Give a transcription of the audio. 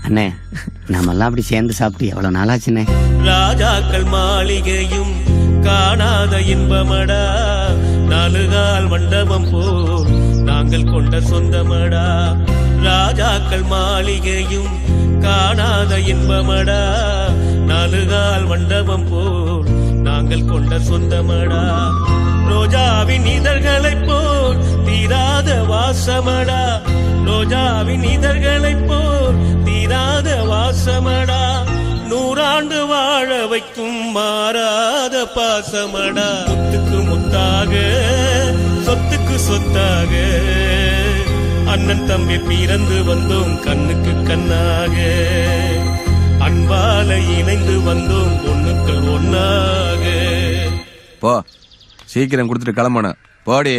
அண்ணே நாமெல்லாம் அப்படி சேர்ந்து சாப்பிட்டு எவ்வளவு நாளாச்சுண்ணே. ராஜாக்கள் மாளிகையும் காணாத இன்பமடா, நாலுகால் மண்டபம் போல் நாங்கள் கொண்ட சொந்தமடா. ராஜாக்கள் மாளிகையும் காணாத இன்பமடா, நாலுகால் மண்டபம் போல் நாங்கள் கொண்ட சொந்தமடா. ரோஜாவின் இதழ்களைப் போல் தீராத வாசமடா, ரோஜாவின் இதழ்களைப் போல் தீராத வாசமடா. நூறாண்டு வாழ வைக்கும் மாறாத பாசமடா. முத்துக்கு முத்தாக சொத்துக்கு சொத்தாக அண்ணன் தம்பி பிறந்து வந்தோம் கண்ணுக்கு கண்ணாக. அன்பால இணைந்து வந்தோம் பொண்ணுக்கள் ஒன்னாக. போ சீக்கிரம் கொடுத்துட்டு கிளம்பணும் போடி.